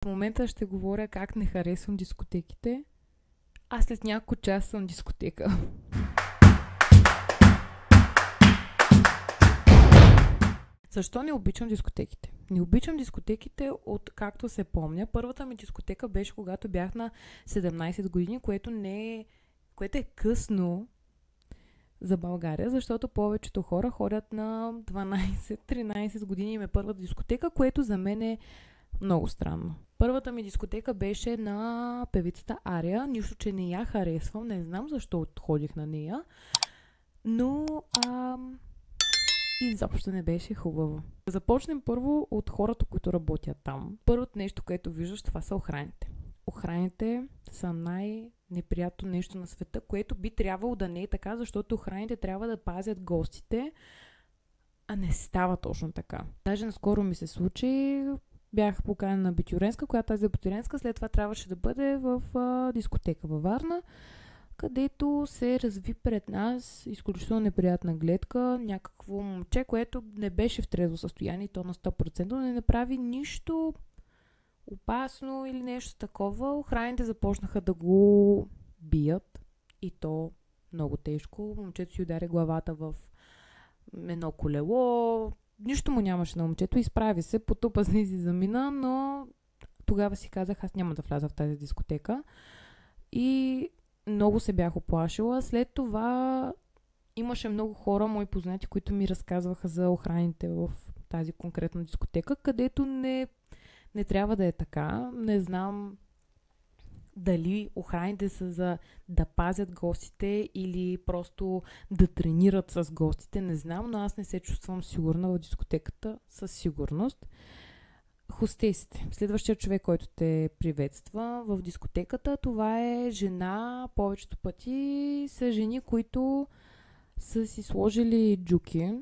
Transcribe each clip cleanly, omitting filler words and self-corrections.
В момента ще говоря как не харесвам дискотеките, а след няколко часа съм дискотека. Защо не обичам дискотеките? Не обичам дискотеките от както се помня. Първата ми дискотека беше когато бях на 17 години, което е късно за България, защото повечето хора ходят на 12-13 години им е първата дискотека, което за мен е много странно. Първата ми дискотека беше на певицата Ария. Нищо, че не я харесвам. Не знам защо ходих на нея. Но изобщо не беше хубаво. Започнем първо от хората, които работят там. Първото нещо, което виждаш, това са охраните. Охраните са най-неприятно нещо на света, което би трябвало да не е така, защото охраните трябва да пазят гостите, а не става точно така. Даже наскоро ми се случи, бях поканена на Битюренска, която тази Битюренска след това трябваше да бъде в дискотека във Варна, където се разви пред нас изключително неприятна гледка, някакво момче, което не беше в трезво състояние, то на 100%, но не направи нищо опасно или нещо такова. Охраните започнаха да го бият и то много тежко. Момчето си удари главата в едно колело. Нищо му нямаше на момчето. Изправи се, потупа се и си замина, но тогава си казах, аз няма да вляза в тази дискотека. И много се бях оплашила. След това имаше много хора, мои познати, които ми разказваха за охраните в тази конкретна дискотека, където не трябва да е така. Не знам дали охраните са за да пазят гостите или просто да тренират с гостите. Не знам, но аз не се чувствам сигурна в дискотеката със сигурност. Хостесите. Следващия човек, който те приветства в дискотеката, това е жена. Повечето пъти са жени, които са си сложили джуки,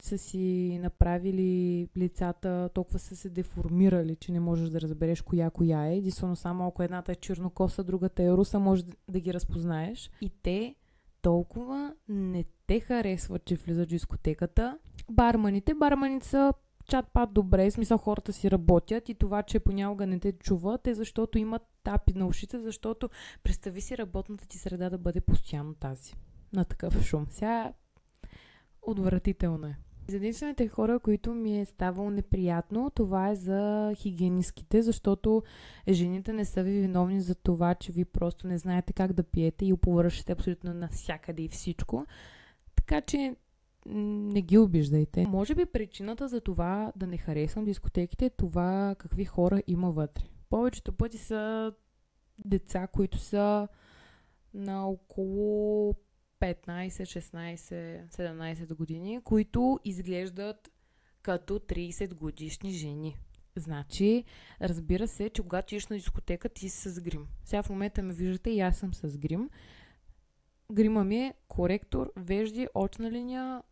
са си направили лицата, толкова са се деформирали, че не можеш да разбереш коя е. Единствено само ако едната е чернокоса, другата е руса, може да ги разпознаеш. И те толкова не те харесват, че влизат в дискотеката. Барманите са чат-пат добре, смисъл хората си работят и това, че понякога не те чуват е защото имат тапи на ушите, защото представи си работната ти среда да бъде постоянно тази. На такъв шум. Сега отвратително е. За единствените хора, които ми е ставало неприятно, това е за хигиенистките, защото жените не са ви виновни за това, че ви просто не знаете как да пиете и оповършите абсолютно навсякъде и всичко. Така че не ги обиждайте. Може би причината за това да не харесвам дискотеките е това какви хора има вътре. Повечето пъти са деца, които са на около 15, 16, 17 години, които изглеждат като 30 годишни жени. Значи, разбира се, че когато идеш на дискотека, ти си с грим. Сега в момента ме виждате и аз съм с грим. Грима ми е коректор, вежди, очна линия,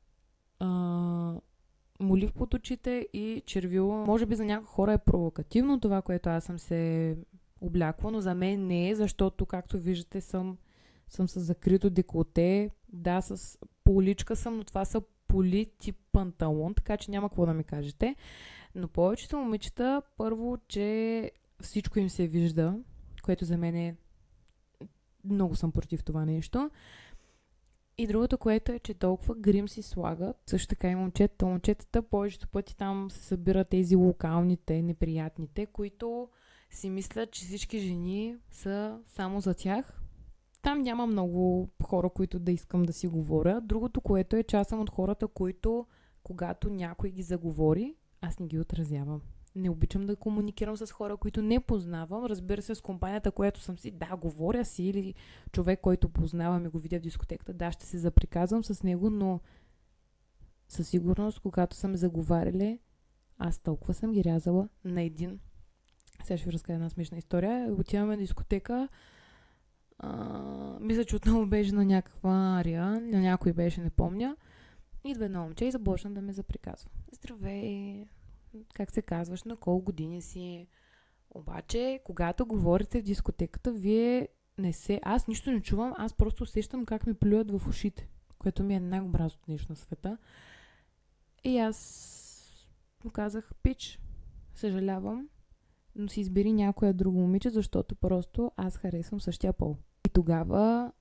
молив под очите и червило. Може би за някои хора е провокативно това, което аз съм се облякла, но за мен не е, защото, както виждате, съм с закрито деколте. Да, с поличка съм, но това са поли тип панталон, така че няма какво да ми кажете. Но повечето момичета, първо, че всичко им се вижда, което за мен е много съм против това нещо. И другото, което е, че толкова грим си слагат. Също така и момчетата повечето пъти там се събират тези локалните, неприятните, които си мислят, че всички жени са само за тях. Там няма много хора, които да искам да си говоря. Другото, което е, че аз съм от хората, които когато някой ги заговори, аз не ги отразявам. Не обичам да комуникирам с хора, които не познавам. Разбира се, с компанията, която съм си, да, говоря си, или човек, който познавам и го видя в дискотеката, да, ще се заприказвам с него, но със сигурност, когато съм заговаряли, аз толкова съм ги рязала на един. Сега ще ви разкажа една смешна история. Отиваме на дискотека. Мисля, че отново беше на някаква ария, на някой беше, не помня. Идва едно момче и започна да ме заприказва. Здравей! Как се казваш, на колко години си. Обаче, когато говорите в дискотеката, вие аз нищо не чувам, аз просто усещам как ми плюят в ушите, което ми е най-образното нещо на света. И аз му казах, пич, съжалявам, но си избери някоя друго момиче, защото просто аз харесвам същия пол. И тогава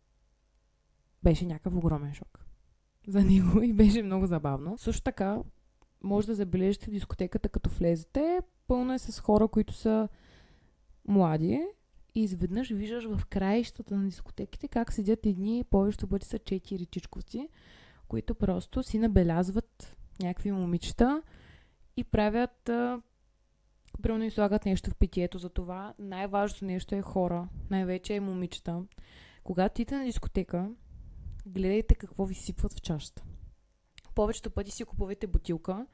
беше някакъв огромен шок за него и беше много забавно. Също така, може да забележите дискотеката, като влезете, пълно е с хора, които са млади и изведнъж виждаш в краищата на дискотеките как седят едни, повечето пъти са 4 чичковци, които просто си набелязват някакви момичета и правят, примерно и слагат нещо в питието. За това най-важното нещо е хора, най-вече е момичета. Когато идете на дискотека, гледайте какво ви сипват в чашата. Повечето пъти си купувате бутилка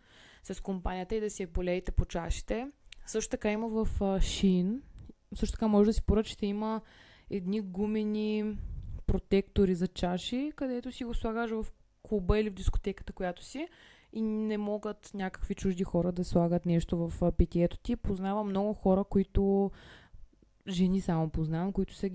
с компанията и да си я полеете по чашите. Също така има в Shein. Също така може да си поръчате, има едни гумени протектори за чаши, където си го слагаш в клуба или в дискотеката, която си, и не могат някакви чужди хора да слагат нещо в питието ти. Познавам много хора, които жени само познавам, които са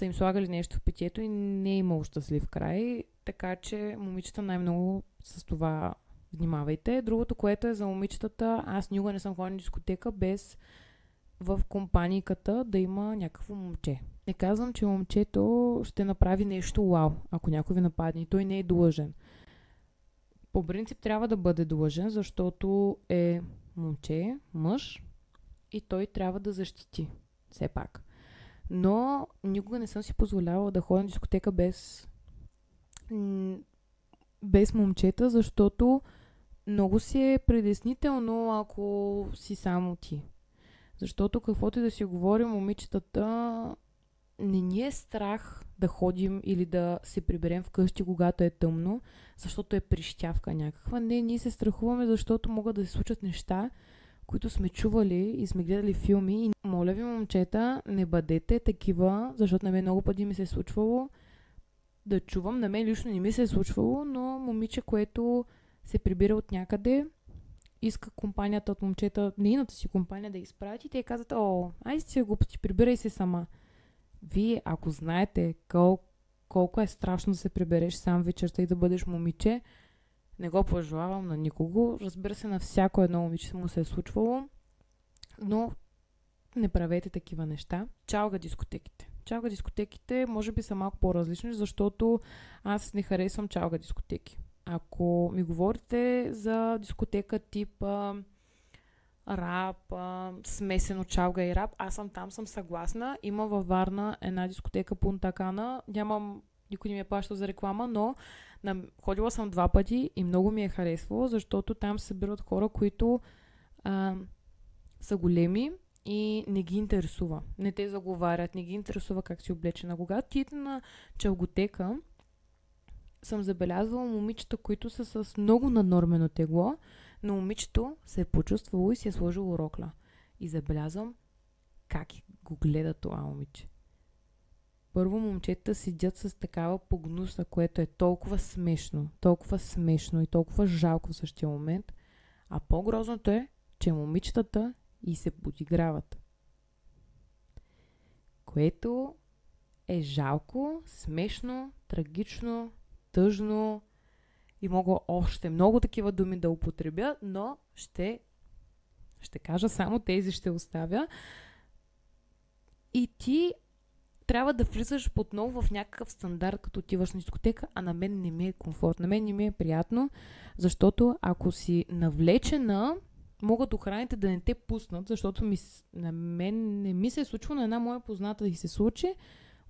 им слагали нещо в питието и не е имало щастлив край. Така че момичета най-много с това внимавайте. Другото, което е за момичетата, аз никога не съм ходила на дискотека без в компанийката да има някакво момче. Не казвам, че момчето ще направи нещо вау, ако някой ви нападне. Той не е длъжен. По принцип трябва да бъде длъжен, защото е момче, мъж и той трябва да защити. Все пак. Но никога не съм си позволявала да ходя на дискотека без момчета, защото много си е притеснително, ако си само ти. Защото каквото и да си говорим, момичетата, не ни е страх да ходим или да се приберем вкъщи, когато е тъмно, защото е прищявка някаква. Не, ние се страхуваме, защото могат да се случат неща, които сме чували и сме гледали филми. И моля ви, момчета, не бъдете такива, защото на мен много пъти ми се е случвало да чувам. На мен лично не ми се е случвало, но момиче, което се прибира от някъде, иска компанията от момчета, нейната си компания да изпрати, те казват: ай си глупости, прибирай се сама. Вие, ако знаете колко е страшно да се прибереш сам вечерта и да бъдеш момиче, не го пожелавам на никого. Разбира се, на всяко едно момиче му се е случвало, но не правете такива неща. Чалга дискотеките. Чалга дискотеките може би са малко по-различни, защото аз не харесвам чалга дискотеки. Ако ми говорите за дискотека тип рап, смесено чалга и рап, аз съм съгласна. Има във Варна една дискотека Пунта Кана. Никой не ми е плащал за реклама, но ходила съм 2 пъти и много ми е харесвало, защото там се събират хора, които са големи и не ги интересува. Не те заговарят, не ги интересува как си облечена. Когато ти на чалготека, съм забелязвала момичета, които са с много наднормено тегло, но момичето се е почувствало и си е сложило рокля. И забелязвам как го гледа това момиче. Първо, момчета седят с такава погнуса, което е толкова смешно и толкова жалко в същия момент. А по-грозното е, че момичетата и се подиграват. Което е жалко, смешно, трагично, тъжно и мога още много такива думи да употребя, но ще кажа само тези, ще оставя. И ти трябва да влизаш отново в някакъв стандарт, като отиваш на дискотека, а на мен не ми е комфортно, на мен не ми е приятно, защото ако си навлечена, могат охраните да не те пуснат, защото на мен не ми се е случило, на една моя позната да се случи.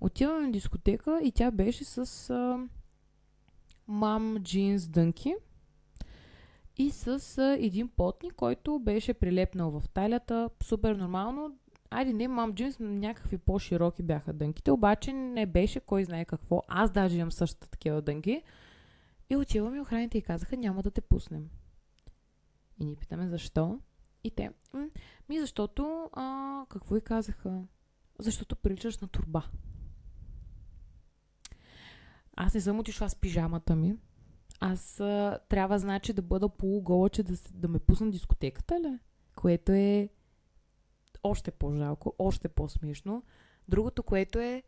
Отивам на дискотека и тя беше с мам джинс дънки и с един потник, който беше прилепнал в талията, супер нормално. Айде не мам джинс, някакви по-широки бяха дънките, обаче не беше кой знае какво. Аз даже имам същата такива дънки. И отиваме, охраните и казаха: няма да те пуснем. И ни питаме защо. И те: защото, какво и казаха? Защото приличаш на турба. Аз не съм отишла с пижамата ми. Аз трябва, значи, да бъда полугола, че да ме пусна дискотеката, ли? Което е още по-жалко, още по-смешно. Другото, което е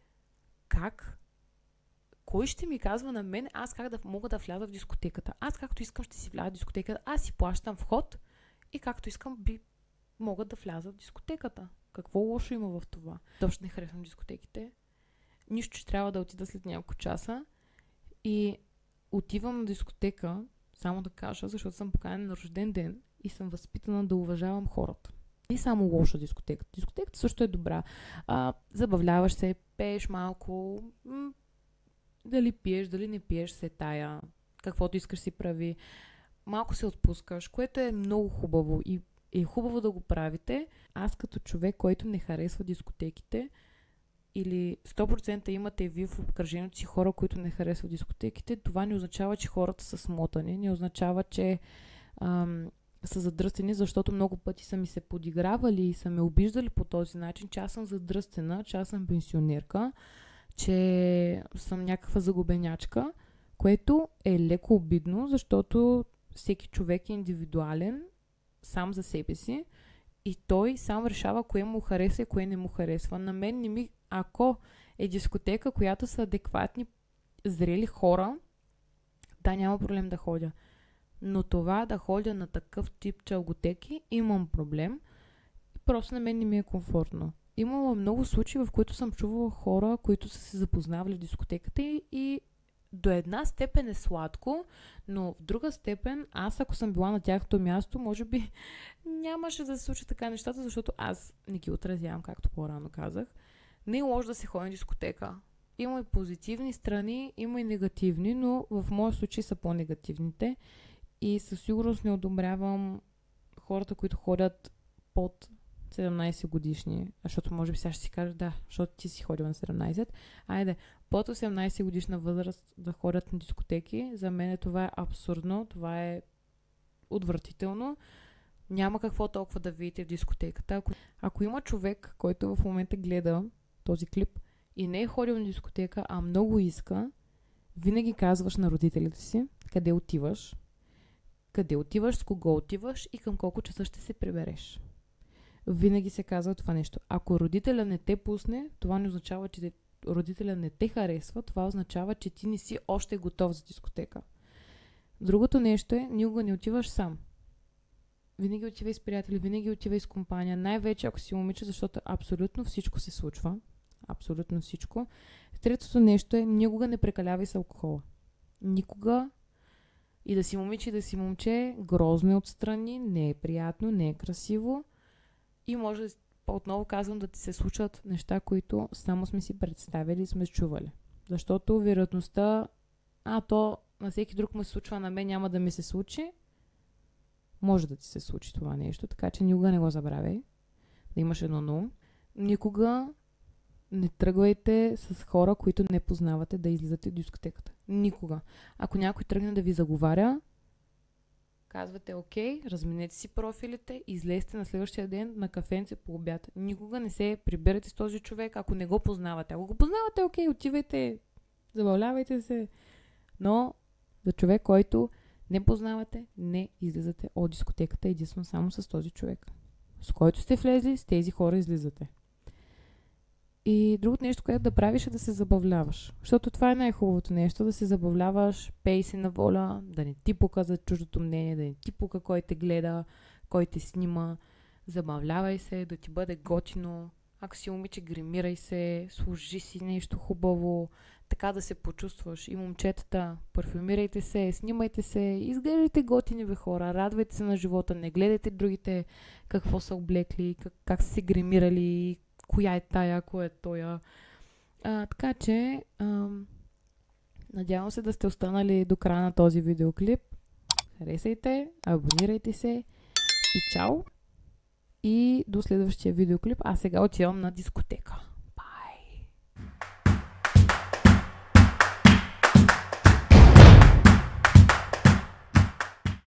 кой ще ми казва на мен аз как да мога да вляза в дискотеката? Аз както искам ще си вляза в дискотеката, аз си плащам вход и както искам могат да влязат в дискотеката. Какво лошо има в това? Точно не харесвам дискотеките. Нищо, че трябва да отида след няколко часа и отивам на дискотека, само да кажа, защото съм поканена на рожден ден и съм възпитана да уважавам хората. Не само лоша дискотека. Дискотеката също е добра. Забавляваш се, пееш малко, дали пиеш, дали не пиеш, се тая, каквото искаш си прави. Малко се отпускаш, което е много хубаво и е хубаво да го правите. Аз като човек, който не харесва дискотеките, или 100% имате вие в обкръжението си хора, които не харесват дискотеките, това не означава, че хората са смотани, не означава, че са задръстени, защото много пъти са ми се подигравали и са ме обиждали по този начин, че аз съм задръстена, че аз съм пенсионерка, че съм някаква загубенячка, което е леко обидно, защото всеки човек е индивидуален, сам за себе си и той сам решава кое му харесва и кое не му харесва. На мен не ми... Ако е дискотека, която са адекватни, зрели хора, да, няма проблем да ходя. Но това да ходя на такъв тип чалготеки, имам проблем. Просто на мен не ми е комфортно. Имало много случаи, в които съм чувала хора, които са се запознавали в дискотеката и до една степен е сладко, но в друга степен, аз ако съм била на тяхното място, може би нямаше да се случи така нещата, защото аз не ги отразявам, както по-рано казах. Не е лошо да се ходи на дискотека. Има и позитивни страни, има и негативни, но в моя случай са по-негативните. И със сигурност не одобрявам хората, които ходят под 17 годишни, защото може би сега ще си кажеш, да, защото ти си ходил на 17. Айде, под 18 годишна възраст да ходят на дискотеки, за мен това е абсурдно, това е отвратително. Няма какво толкова да видите в дискотеката. Ако има човек, който в момента гледа този клип и не е ходил на дискотека, а много иска, винаги казваш на родителите си къде отиваш, с кого отиваш и към колко часа ще се прибереш. Винаги се казва това нещо. Ако родителя не те пусне, това не означава, че родителя не те харесва, това означава, че ти не си още готов за дискотека. Другото нещо е, никога не отиваш сам. Винаги отивай с приятели, винаги отивай с компания, най-вече ако си момиче, защото абсолютно всичко се случва. Абсолютно всичко. Третото нещо е, никога не прекалявай с алкохола. Никога. И да си момиче, и да си момче, грозно е отстрани, не е приятно, не е красиво. И може, отново казвам, да ти се случат неща, които само сме си представили и сме чували. Защото вероятността, то на всеки друг му се случва, на мен няма да ми се случи, може да ти се случи това нещо, така че никога не го забравяй. Да имаш едно на ум. Никога не тръгвайте с хора, които не познавате, да излизате в дискотеката. Никога. Ако някой тръгне да ви заговаря, казвате окей, разменете си профилите, излезте на следващия ден на кафенце по обяд. Никога не се приберете с този човек, ако не го познавате. Ако го познавате, окей, отивайте, забавлявайте се. Но за човек, който не познавате, не излизате от дискотеката единствено само с този човек. С който сте влезли, с тези хора излизате. И другото нещо, което да правиш, е да се забавляваш. Защото това е най-хубавото нещо, да се забавляваш, пей си на воля, да не ти пука за чуждото мнение, да не ти пука кой те гледа, кой те снима. Забавлявай се, да ти бъде готино. Ако си момиче, гримирай се, служи си нещо хубаво, така да се почувстваш. И момчетата, парфюмирайте се, снимайте се, изглеждайте готини бе хора, радвайте се на живота, не гледайте другите какво са облекли, как са се гримирали, коя е тая, кой е тоя. Така че, надявам се да сте останали до края на този видеоклип. Харесайте, абонирайте се и чао! И до следващия видеоклип. Аз сега отивам на дискотека.